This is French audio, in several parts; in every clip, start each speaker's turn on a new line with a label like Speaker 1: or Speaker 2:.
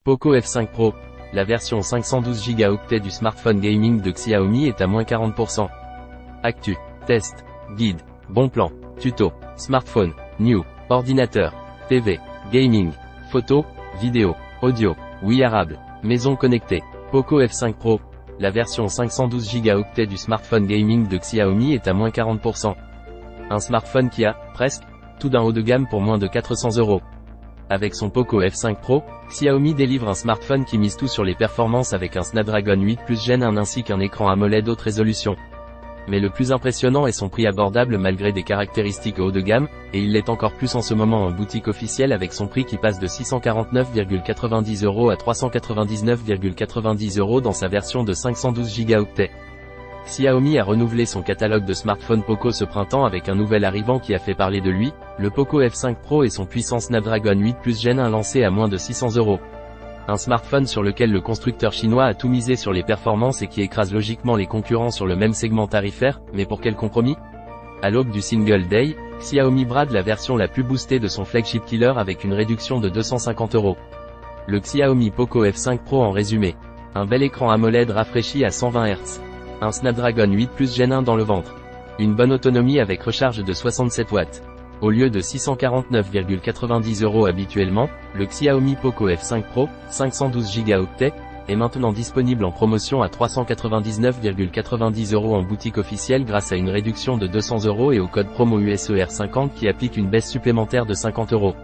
Speaker 1: Poco F5 Pro, la version 512 Go du smartphone gaming de Xiaomi est à moins 40%. Actu, test, guide, bon plan, tuto, smartphone, new, ordinateur, TV, gaming, photo, vidéo, audio, wearable, maison connectée. Poco F5 Pro, la version 512 Go du smartphone gaming de Xiaomi est à moins 40%. Un smartphone qui a, presque, tout d'un haut de gamme pour moins de 400 €. Avec son Poco F5 Pro, Xiaomi délivre un smartphone qui mise tout sur les performances avec un Snapdragon 8 Plus Gen 1 ainsi qu'un écran AMOLED haute résolution. Mais le plus impressionnant est son prix abordable malgré des caractéristiques haut de gamme, et il l'est encore plus en ce moment en boutique officielle avec son prix qui passe de 649,90 € à 399,90 € dans sa version de 512 Go. Xiaomi a renouvelé son catalogue de smartphones Poco ce printemps avec un nouvel arrivant qui a fait parler de lui, le Poco F5 Pro et son puissant Snapdragon 8 Plus Gen 1 lancé à moins de 600 €. Un smartphone sur lequel le constructeur chinois a tout misé sur les performances et qui écrase logiquement les concurrents sur le même segment tarifaire, mais pour quel compromis? À l'aube du Single Day, Xiaomi brade la version la plus boostée de son flagship killer avec une réduction de 250 €. Le Xiaomi Poco F5 Pro en résumé. Un bel écran AMOLED rafraîchi à 120 Hz. Un Snapdragon 8 Plus Gen 1 dans le ventre. Une bonne autonomie avec recharge de 67 watts. Au lieu de 649,90 € habituellement, le Xiaomi Poco F5 Pro, 512 Go, est maintenant disponible en promotion à 399,90 € en boutique officielle grâce à une réduction de 200 € et au code promo USER50 qui applique une baisse supplémentaire de 50 €.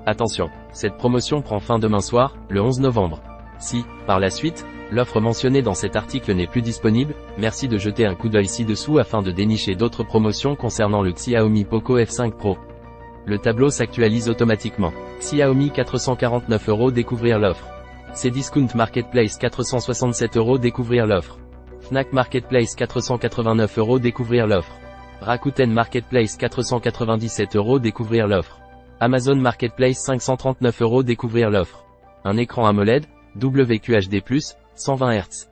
Speaker 1: Attention, cette promotion prend fin demain soir, le 11 novembre. Si, par la suite, l'offre mentionnée dans cet article n'est plus disponible, merci de jeter un coup d'œil ci-dessous afin de dénicher d'autres promotions concernant le Xiaomi Poco F5 Pro. Le tableau s'actualise automatiquement. Xiaomi 449 € découvrir l'offre. Cdiscount Marketplace 467 € découvrir l'offre. Fnac Marketplace 489 € découvrir l'offre. Rakuten Marketplace 497 € découvrir l'offre. Amazon Marketplace 539 € découvrir l'offre. Un écran AMOLED, WQHD+, 120 Hz.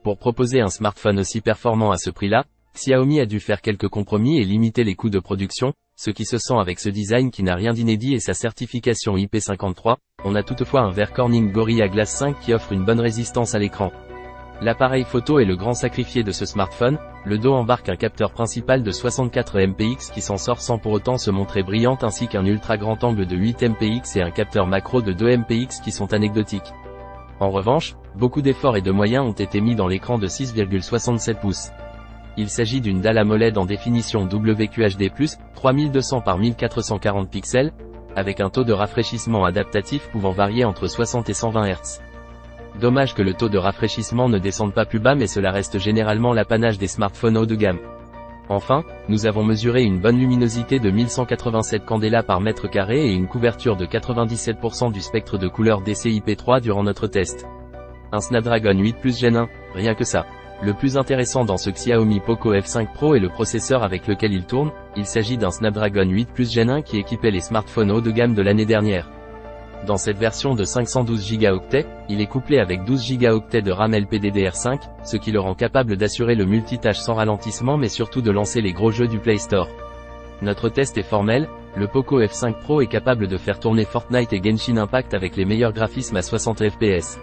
Speaker 1: Pour proposer un smartphone aussi performant à ce prix-là, Xiaomi a dû faire quelques compromis et limiter les coûts de production, ce qui se sent avec ce design qui n'a rien d'inédit et sa certification IP53. On a toutefois un verre Corning Gorilla Glass 5 qui offre une bonne résistance à l'écran. L'appareil photo est le grand sacrifié de ce smartphone, le dos embarque un capteur principal de 64 MP qui s'en sort sans pour autant se montrer brillante ainsi qu'un ultra grand angle de 8 MP et un capteur macro de 2 MP qui sont anecdotiques. En revanche, beaucoup d'efforts et de moyens ont été mis dans l'écran de 6,67 pouces. Il s'agit d'une dalle AMOLED en définition WQHD+, 3200 par 1440 pixels, avec un taux de rafraîchissement adaptatif pouvant varier entre 60 et 120 Hz. Dommage que le taux de rafraîchissement ne descende pas plus bas mais cela reste généralement l'apanage des smartphones haut de gamme. Enfin, nous avons mesuré une bonne luminosité de 1187 candela par mètre carré et une couverture de 97% du spectre de couleur DCI-P3 durant notre test. Un Snapdragon 8 Plus Gen 1, rien que ça. Le plus intéressant dans ce Xiaomi Poco F5 Pro est le processeur avec lequel il tourne, il s'agit d'un Snapdragon 8 Plus Gen 1 qui équipait les smartphones haut de gamme de l'année dernière. Dans cette version de 512 Go, il est couplé avec 12 Go de RAM LPDDR5, ce qui le rend capable d'assurer le multitâche sans ralentissement mais surtout de lancer les gros jeux du Play Store. Notre test est formel, le Poco F5 Pro est capable de faire tourner Fortnite et Genshin Impact avec les meilleurs graphismes à 60 fps.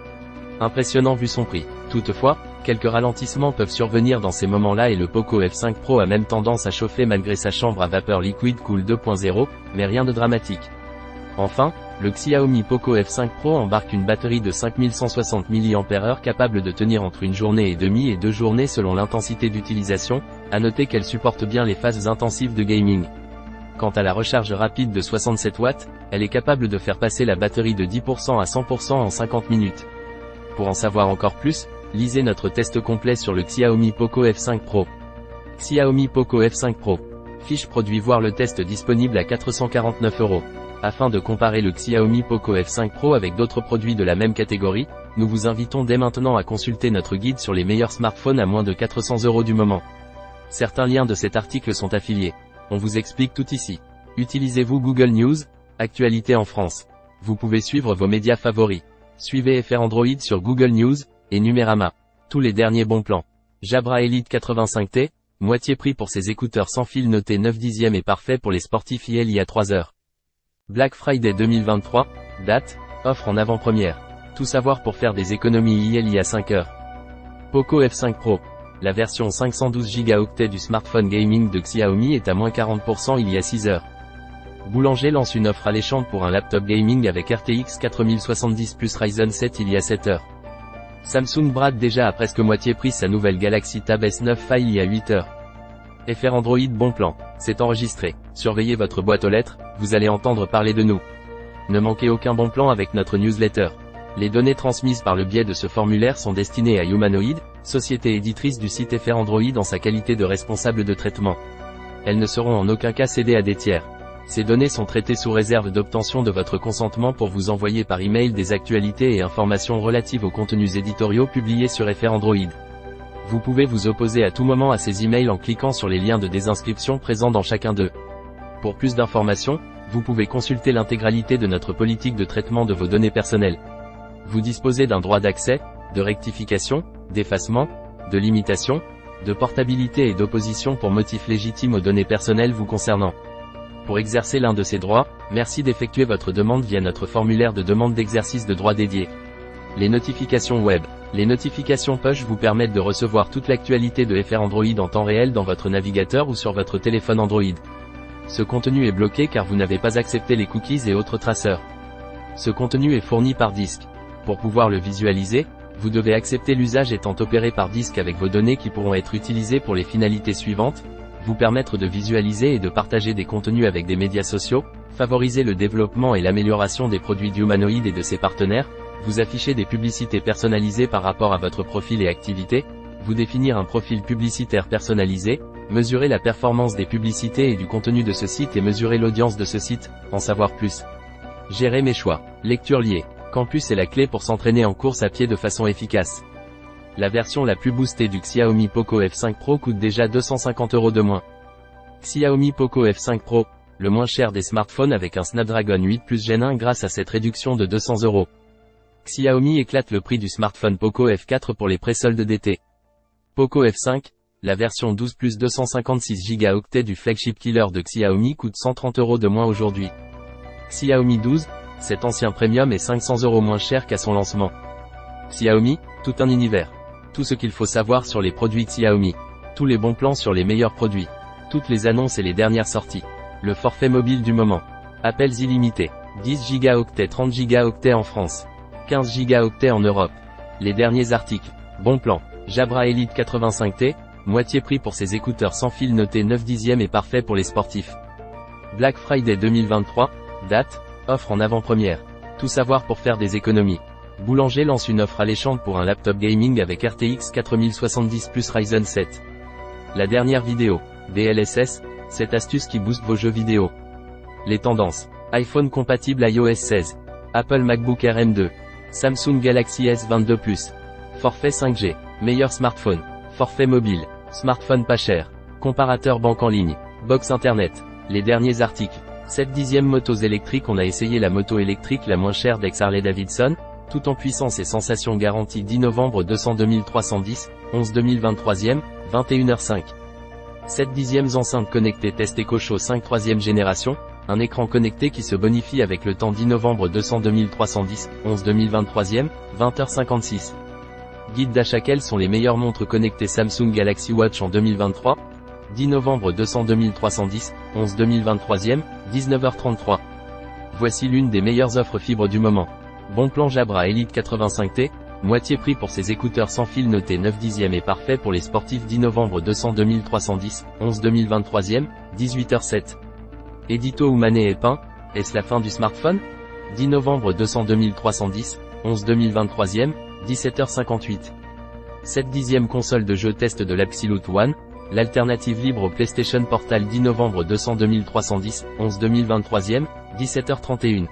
Speaker 1: Impressionnant vu son prix. Toutefois, quelques ralentissements peuvent survenir dans ces moments-là et le Poco F5 Pro a même tendance à chauffer malgré sa chambre à vapeur Liquid Cool 2.0, mais rien de dramatique. Enfin, le Xiaomi Poco F5 Pro embarque une batterie de 5160 mAh capable de tenir entre une journée et demie et 2 journées selon l'intensité d'utilisation, à noter qu'elle supporte bien les phases intensives de gaming. Quant à la recharge rapide de 67 watts, elle est capable de faire passer la batterie de 10% à 100% en 50 minutes. Pour en savoir encore plus, lisez notre test complet sur le Xiaomi Poco F5 Pro. Xiaomi Poco F5 Pro. Fiche produit voir le test disponible à 449 €. Afin de comparer le Xiaomi Poco F5 Pro avec d'autres produits de la même catégorie, nous vous invitons dès maintenant à consulter notre guide sur les meilleurs smartphones à moins de 400 € du moment. Certains liens de cet article sont affiliés. On vous explique tout ici. Utilisez-vous Google News, Actualité en France. Vous pouvez suivre vos médias favoris. Suivez FR Android sur Google News, et Numérama. Tous les derniers bons plans. Jabra Elite 85T, moitié prix pour ses écouteurs sans fil notés 9 dixièmes et parfait pour les sportifs il y a 3 heures. Black Friday 2023, date, offre en avant-première. Tout savoir pour faire des économies il y a 5 heures. Poco F5 Pro. La version 512 Go du smartphone gaming de Xiaomi est à moins 40% il y a 6 heures. Boulanger lance une offre alléchante pour un laptop gaming avec RTX 4070 plus Ryzen 7 il y a 7 heures. Samsung brade déjà à presque moitié prix sa nouvelle Galaxy Tab S9 Fi il y a 8 heures. FR Android bon plan, c'est enregistré. Surveillez votre boîte aux lettres, vous allez entendre parler de nous. Ne manquez aucun bon plan avec notre newsletter. Les données transmises par le biais de ce formulaire sont destinées à Humanoid, société éditrice du site FR Android en sa qualité de responsable de traitement. Elles ne seront en aucun cas cédées à des tiers. Ces données sont traitées sous réserve d'obtention de votre consentement pour vous envoyer par email des actualités et informations relatives aux contenus éditoriaux publiés sur FR Android. Vous pouvez vous opposer à tout moment à ces emails en cliquant sur les liens de désinscription présents dans chacun d'eux. Pour plus d'informations, vous pouvez consulter l'intégralité de notre politique de traitement de vos données personnelles. Vous disposez d'un droit d'accès, de rectification, d'effacement, de limitation, de portabilité et d'opposition pour motif légitime aux données personnelles vous concernant. Pour exercer l'un de ces droits, merci d'effectuer votre demande via notre formulaire de demande d'exercice de droit dédié. Les notifications web. Les notifications push vous permettent de recevoir toute l'actualité de FR Android en temps réel dans votre navigateur ou sur votre téléphone Android. Ce contenu est bloqué car vous n'avez pas accepté les cookies et autres traceurs. Ce contenu est fourni par disque. Pour pouvoir le visualiser, vous devez accepter l'usage étant opéré par disque avec vos données qui pourront être utilisées pour les finalités suivantes, vous permettre de visualiser et de partager des contenus avec des médias sociaux, favoriser le développement et l'amélioration des produits d'Humanoid et de ses partenaires, vous afficher des publicités personnalisées par rapport à votre profil et activité, vous définir un profil publicitaire personnalisé, mesurer la performance des publicités et du contenu de ce site et mesurer l'audience de ce site, en savoir plus. Gérer mes choix. Lecture liée. Campus est la clé pour s'entraîner en course à pied de façon efficace. La version la plus boostée du Xiaomi Poco F5 Pro coûte déjà 250 € de moins. Xiaomi Poco F5 Pro, le moins cher des smartphones avec un Snapdragon 8 Plus Gen 1 grâce à cette réduction de 200 €. Xiaomi éclate le prix du smartphone Poco F4 pour les pré-soldes d'été. Poco F5, la version 12 plus 256 Go du flagship killer de Xiaomi coûte 130 € de moins aujourd'hui. Xiaomi 12, cet ancien premium est 500 € moins cher qu'à son lancement. Xiaomi, tout un univers. Tout ce qu'il faut savoir sur les produits Xiaomi. Tous les bons plans sur les meilleurs produits. Toutes les annonces et les dernières sorties. Le forfait mobile du moment. Appels illimités. 10 Go, 30 Go en France. 15 Go en Europe. Les derniers articles. Bon plan. Jabra Elite 85T, moitié prix pour ses écouteurs sans fil noté 9 dixièmes et parfait pour les sportifs. Black Friday 2023, date, offre en avant-première. Tout savoir pour faire des économies. Boulanger lance une offre alléchante pour un laptop gaming avec RTX 4070 plus Ryzen 7. La dernière vidéo. DLSS, cette astuce qui booste vos jeux vidéo. Les tendances. iPhone compatible iOS 16. Apple MacBook Air M2. Samsung Galaxy S22 Plus. Forfait 5G. Meilleur smartphone. Forfait mobile. Smartphone pas cher. Comparateur banque en ligne. Box internet. Les derniers articles. 7 dixièmes motos électriques. On a essayé la moto électrique la moins chère d'ex-Harley-Davidson, tout en puissance et sensation garantie 10 novembre 200 2310, 11 2023e, 21h05. 7 dixièmes enceinte connectée test EcoShow 5 3e génération, un écran connecté qui se bonifie avec le temps 10 novembre 200 2310, 11 2023e, 20h56. Guide d'achat. Quelles sont les meilleures montres connectées Samsung Galaxy Watch en 2023 10 novembre 200 2310, 11 2023e, 19h33. Voici l'une des meilleures offres fibres du moment. Bon plan Jabra Elite 85T, moitié prix pour ses écouteurs sans fil noté 9 dixièmes et parfait pour les sportifs 10 novembre 200 2310, 11 2023e, 18h07. Édito Manet et Pain, est-ce la fin du smartphone 10 novembre 200 2310, 11 2023e, 17h58. 7 dixième console de jeu test de l'Absolute One, l'alternative libre au PlayStation Portal 10 novembre 200 2310, 11 2023e, 17h31.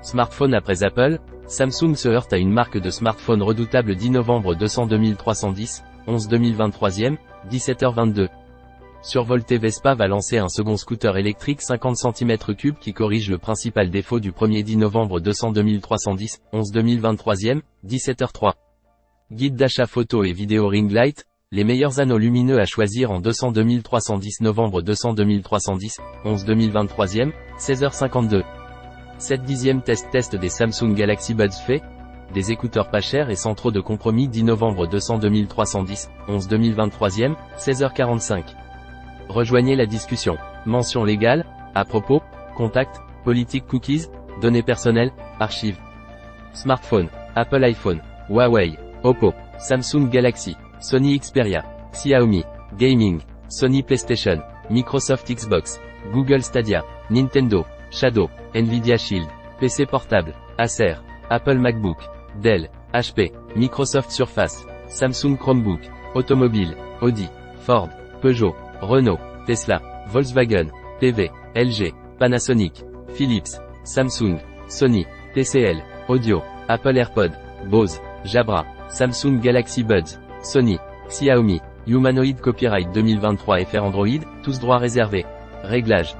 Speaker 1: Smartphone après Apple, Samsung se heurte à une marque de smartphone redoutable 10 novembre 200 2310, 11 2023e, 17h22. Survolté Vespa va lancer un second scooter électrique 50 cm3 qui corrige le principal défaut du premier 10 novembre 200 2310, 11 2023e, 17h03. Guide d'achat photo et vidéo ring light, les meilleurs anneaux lumineux à choisir en 200 2310 novembre 200 2310, 11 2023e, 16h52. 7 dixième test des Samsung Galaxy Buds fait, des écouteurs pas chers et sans trop de compromis 10 novembre 200 2310, 11 2023e, 16h45. Rejoignez la discussion. Mention légale, à propos, contact, politique cookies, données personnelles, archives. Smartphone, Apple iPhone, Huawei, Oppo, Samsung Galaxy, Sony Xperia, Xiaomi, Gaming, Sony PlayStation, Microsoft Xbox, Google Stadia, Nintendo, Shadow, Nvidia Shield, PC portable, Acer, Apple MacBook, Dell, HP, Microsoft Surface, Samsung Chromebook, automobile, Audi, Ford, Peugeot, Renault, Tesla, Volkswagen, PV, LG, Panasonic, Philips, Samsung, Sony, TCL, Audio, Apple AirPod, Bose, Jabra, Samsung Galaxy Buds, Sony, Xiaomi, Humanoid Copyright 2023 FR Android, tous droits réservés. Réglages.